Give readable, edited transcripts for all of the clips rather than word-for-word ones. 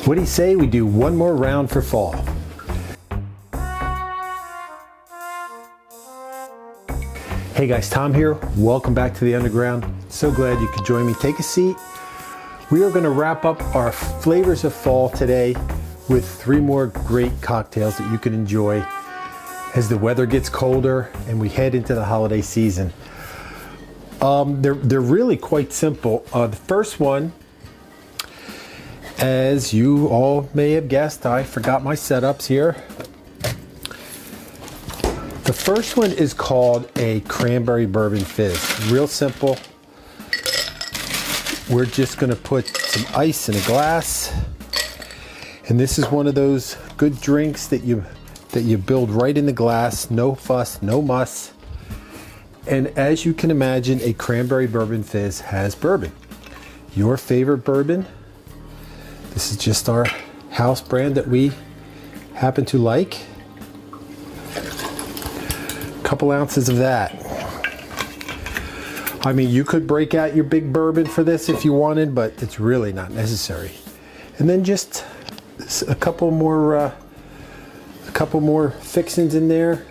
What do you say we do one more round for fall? Hey guys, Tom here. Welcome back to the Underground. So glad you could join me. Take a seat. We are going to wrap up our flavors of fall today with 3 more great cocktails that you can enjoy as the weather gets colder and we head into the holiday season. They're really quite simple. The first one, as you all may have guessed, I forgot my setups here. The first one is called a cranberry bourbon fizz. Real simple. We're just going to put some ice in a glass. And this is one of those good drinks that you build right in the glass. No fuss, no muss. And as you can imagine, a cranberry bourbon fizz has bourbon. Your favorite bourbon. This is just our house brand that we happen to like. Couple ounces of that. I mean, you could break out your big bourbon for this if you wanted, but it's really not necessary. And then just a couple more fixings in there.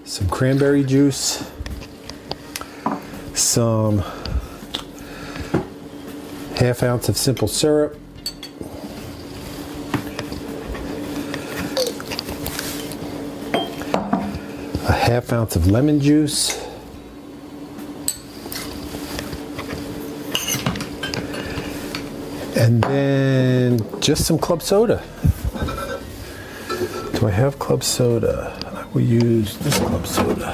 Some cranberry juice, some ½ ounce of simple syrup, a ½ ounce of lemon juice, and then just some club soda. Do I have club soda? I will use this club soda.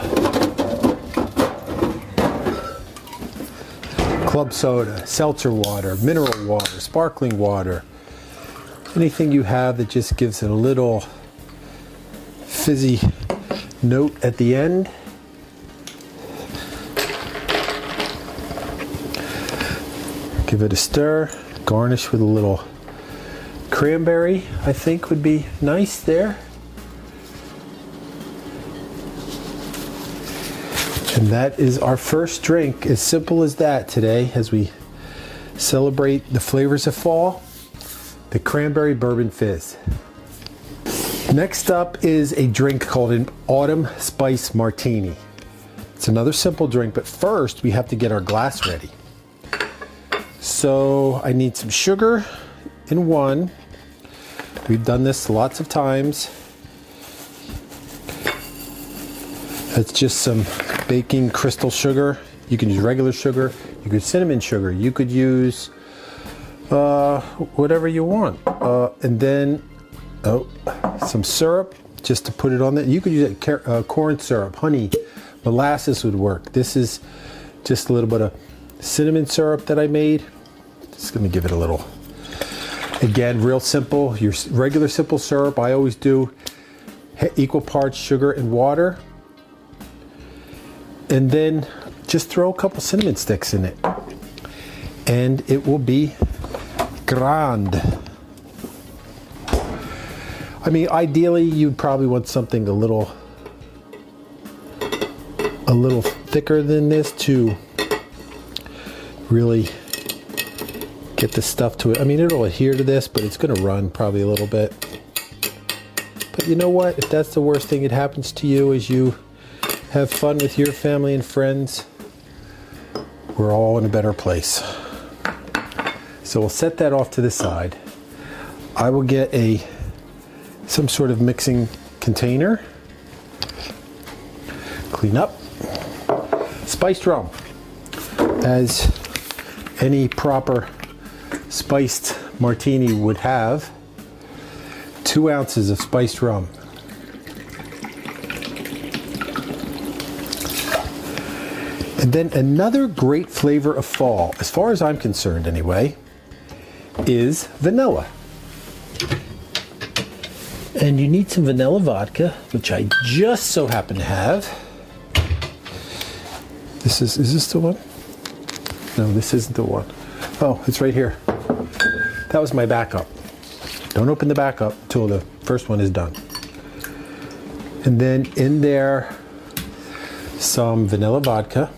Club soda, seltzer water, mineral water, sparkling water. Anything you have that just gives it a little fizzy note at the end. Give it a stir. Garnish with a little cranberry, I think would be nice there. And that is our first drink, as simple as that today, as we celebrate the flavors of fall, the cranberry bourbon fizz. Next up is a drink called an autumn spice martini. It's another simple drink, but first we have to get our glass ready. So I need some sugar in one. We've done this lots of times. That's just some baking crystal sugar. You can use regular sugar. You could cinnamon sugar. You could use whatever you want. And then some syrup just to put it on there. You could use corn syrup, honey, molasses would work. This is just a little bit of cinnamon syrup that I made. Just going to give it a little. Again, real simple. Your regular simple syrup. I always do equal parts sugar and water. And then just throw a couple cinnamon sticks in it. And it will be grand. I mean, ideally, you'd probably want something a little thicker than this to really get the stuff to it. I mean, it'll adhere to this, but it's going to run probably a little bit. But you know what? If that's the worst thing that happens to you as you have fun with your family and friends, we're all in a better place. So we'll set that off to the side. I will get some sort of mixing container. Clean up. Spiced rum. As any proper spiced martini would have. 2 ounces of spiced rum. And then another great flavor of fall, as far as I'm concerned anyway, is vanilla. And you need some vanilla vodka, which I just so happen to have. Is this the one? No, this isn't the one. Oh, it's right here. That was my backup. Don't open the backup until the first one is done. And then in there, some vanilla vodka.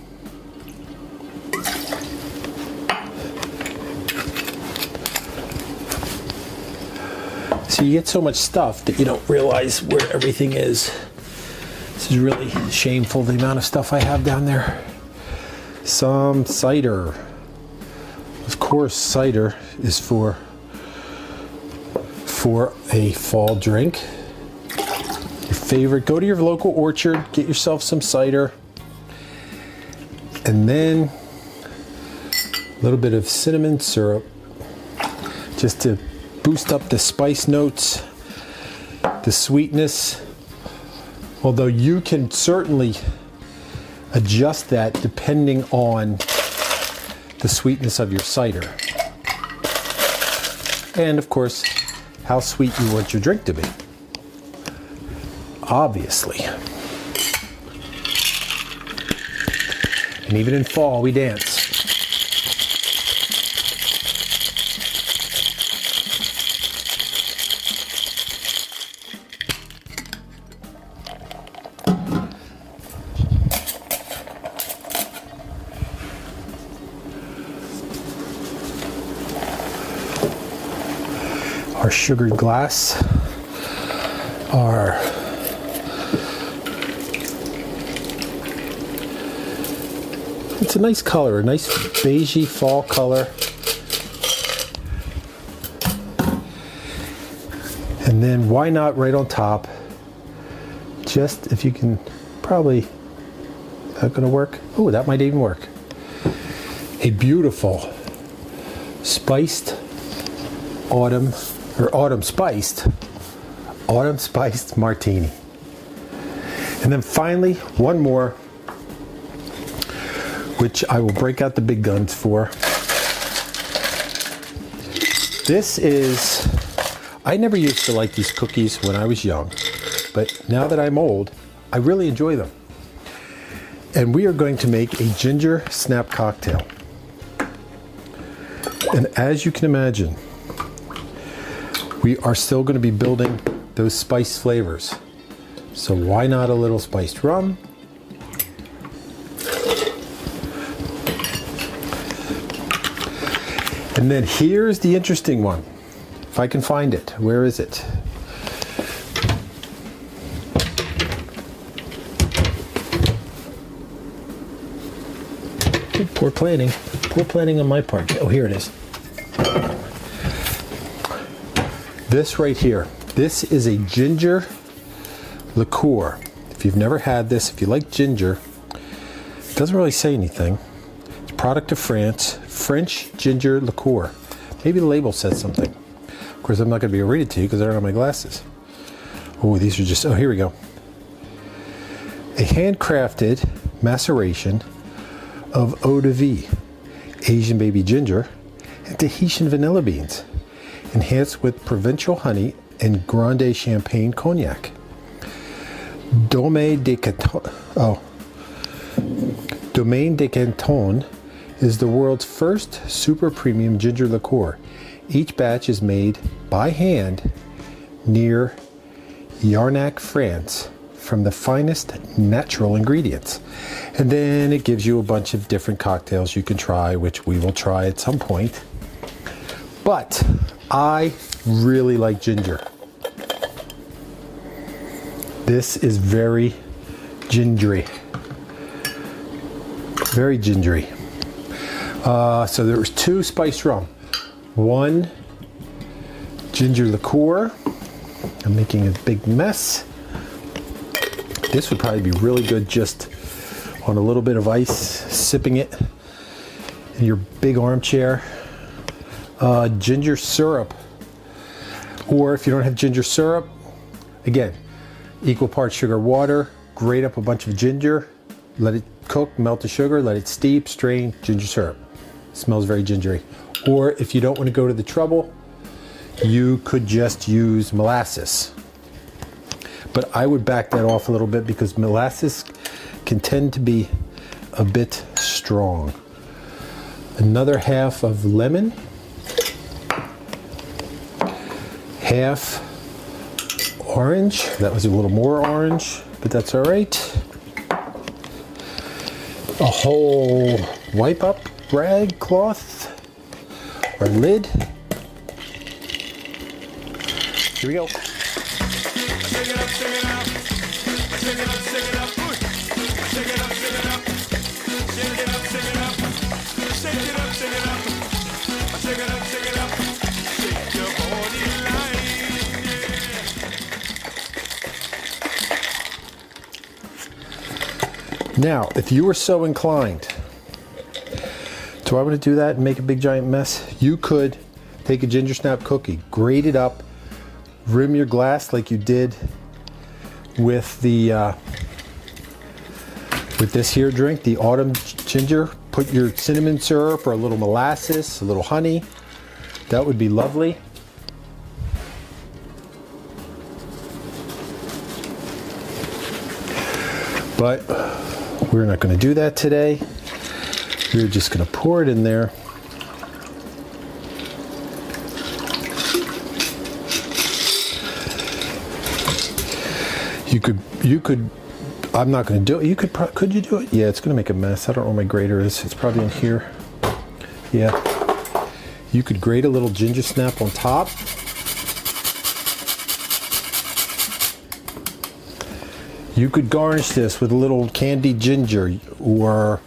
So you get so much stuff that you don't realize where everything is. This is really shameful, the amount of stuff I have down there. Some cider. Of course, cider is for a fall drink. Your favorite, go to your local orchard, get yourself some cider, and then a little bit of cinnamon syrup just to boost up the spice notes, the sweetness. Although you can certainly adjust that depending on the sweetness of your cider. And of course, how sweet you want your drink to be. Obviously. And even in fall, we dance. Our sugared glass, it's a nice color, a nice beigey fall color. And then why not right on top, just if you can, probably, is that gonna work? Oh, that might even work. A beautiful spiced autumn spiced martini. And then finally, one more, which I will break out the big guns for. This is, I never used to like these cookies when I was young, but now that I'm old, I really enjoy them. And we are going to make a ginger snap cocktail. And as you can imagine, we are still going to be building those spice flavors. So why not a little spiced rum? And then here's the interesting one. If I can find it, where is it? Poor planning on my part. Oh, here it is. This right here, this is a ginger liqueur. If you've never had this, if you like ginger, it doesn't really say anything. It's a product of France, French ginger liqueur. Maybe the label says something. Of course, I'm not going to be able to read it to you because I don't have my glasses. Oh, these are just, oh, here we go. A handcrafted maceration of eau de vie, Asian baby ginger, and Tahitian vanilla beans, enhanced with provincial honey and Grande Champagne cognac. Domaine de Canton is the world's first super premium ginger liqueur. Each batch is made by hand near Yarnac, France, from the finest natural ingredients. And then it gives you a bunch of different cocktails you can try, which we will try at some point. But I really like ginger. This is very gingery. Very gingery. So there was 2 spiced rum. 1 ginger liqueur. I'm making a big mess. This would probably be really good just on a little bit of ice, sipping it in your big armchair. Ginger syrup. Or if you don't have ginger syrup, again, equal parts sugar, water, grate up a bunch of ginger, let it cook, melt the sugar, let it steep, strain, ginger syrup. It smells very gingery. Or if you don't want to go to the trouble, you could just use molasses. But I would back that off a little bit because molasses can tend to be a bit strong. Another half of lemon. Half orange. That was a little more orange, but that's all right. A whole wipe up rag cloth or lid. Here we go. Shake it up, shake it up. Shake it up, shake it up. Shake it up, shake it up. Shake it up, shake it up. Shake it up, shake it up. Shake it up, shake it up. Shake your body line, yeah. Now, if you were so inclined, do I want to do that and make a big giant mess? You could take a ginger snap cookie, grate it up, rim your glass like you did with the with this here drink, the autumn ginger. Put your cinnamon syrup or a little molasses, a little honey. That would be lovely. But we're not going to do that today. We're just going to pour it in there. You could, I'm not going to do it. Could you do it? Yeah, it's going to make a mess. I don't know where my grater is. It's probably in here. Yeah. You could grate a little ginger snap on top. You could garnish this with a little candied ginger or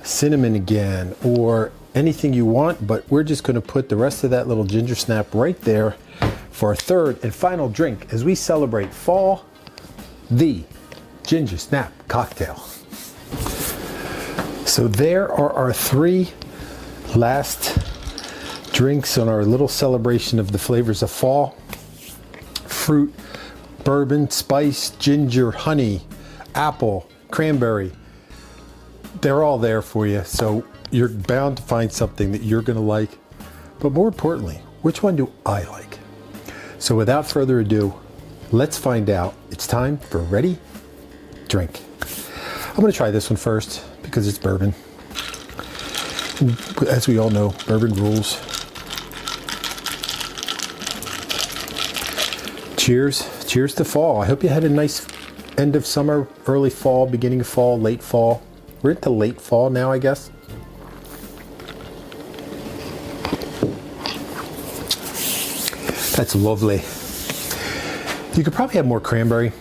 cinnamon again or anything you want, but we're just going to put the rest of that little ginger snap right there for our third and final drink as we celebrate fall, the ginger snap cocktail. So there are our three last drinks on our little celebration of the flavors of fall. Fruit, bourbon, spice, ginger, honey, apple, cranberry. They're all there for you, so you're bound to find something that you're going to like. But more importantly, which one do I like? So without further ado, let's find out. It's time for Ready, Drink. I'm going to try this one first because it's bourbon. As we all know, bourbon rules. Cheers. Cheers to fall. I hope you had a nice end of summer, early fall, beginning of fall, late fall. We're into late fall now, I guess. That's lovely. You could probably have more cranberry.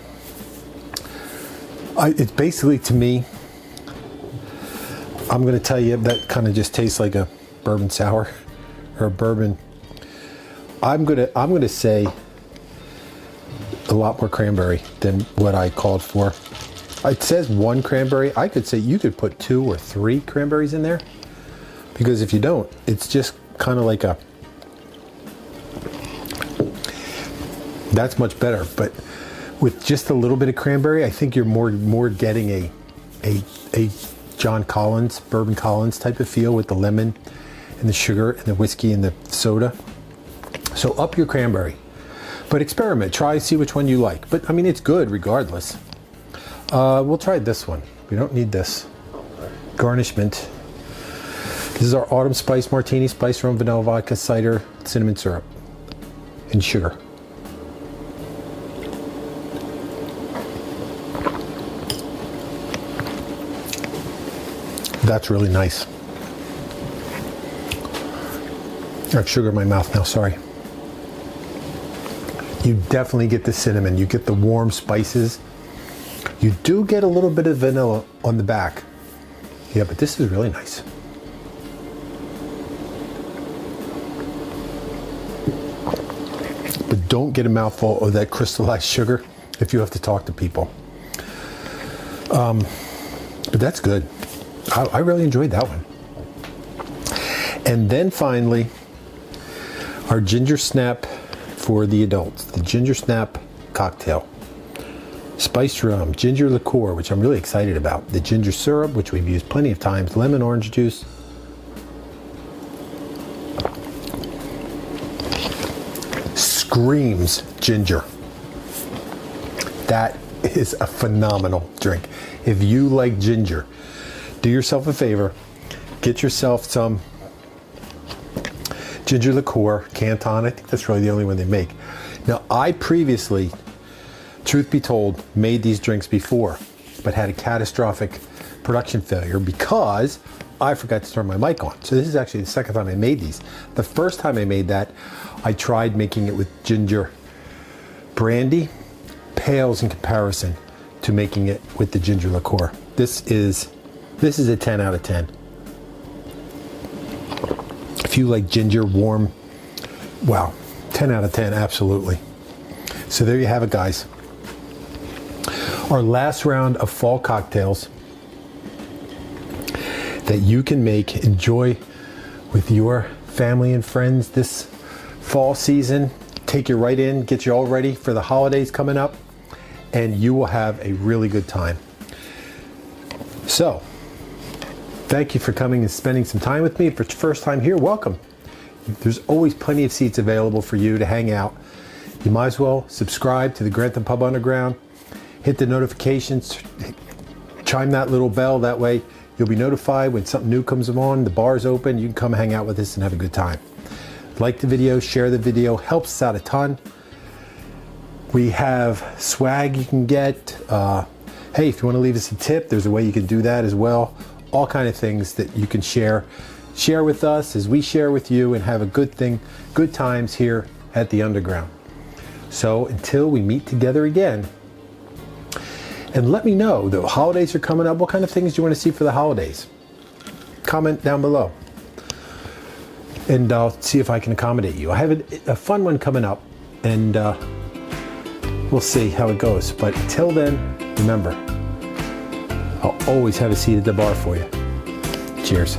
It's basically, to me, I'm going to tell you that kind of just tastes like a bourbon sour or a bourbon. I'm going to say a lot more cranberry than what I called for. It says 1 cranberry. I could say you could put 2 or 3 cranberries in there, because if you don't, it's just kind of like a, that's much better. But with just a little bit of cranberry, I think you're more getting a John Collins, Bourbon Collins type of feel with the lemon and the sugar and the whiskey and the soda. So up your cranberry, but experiment, try, see which one you like. But I mean, it's good regardless. We'll try this one. We don't need this garnishment. This is our autumn spice martini, spice rum, vanilla vodka, cider, cinnamon syrup, and sugar. That's really nice. I have sugar in my mouth now, sorry. You definitely get the cinnamon. You get the warm spices. You do get a little bit of vanilla on the back. Yeah, but this is really nice. But don't get a mouthful of that crystallized sugar if you have to talk to people. But that's good. I really enjoyed that one. And then finally, our ginger snap for the adults, the ginger snap cocktail. Spiced rum, ginger liqueur, which I'm really excited about, the ginger syrup, which we've used plenty of times, lemon, orange juice. Screams ginger. That is a phenomenal drink. If you like ginger, do yourself a favor, get yourself some ginger liqueur, Canton. I think that's really the only one they make. Now, I previously, truth be told, made these drinks before, but had a catastrophic production failure because I forgot to turn my mic on. So this is actually the second time I made these. The first time I made that, I tried making it with ginger brandy pales in comparison to making it with the ginger liqueur. This is a 10 out of 10. If you like ginger warm, wow, 10 out of 10, absolutely. So there you have it, guys. Our last round of fall cocktails that you can make, enjoy with your family and friends this fall season. Take you right in, get you all ready for the holidays coming up, and you will have a really good time. So, thank you for coming and spending some time with me. If it's your first time here, welcome. There's always plenty of seats available for you to hang out. You might as well subscribe to the Grantham Pub Underground. Hit the notifications, chime that little bell. That way you'll be notified when something new comes on, the bar's open, you can come hang out with us and have a good time. Like the video, share the video, helps us out a ton. We have swag you can get. Hey, if you want to leave us a tip, there's a way you can do that as well. All kind of things that you can share with us as we share with you and have a good times here at the Underground. So until we meet together again, and let me know, the holidays are coming up. What kind of things do you want to see for the holidays? Comment down below, and I'll see if I can accommodate you. I have a fun one coming up, and we'll see how it goes. But until then, remember, I'll always have a seat at the bar for you. Cheers.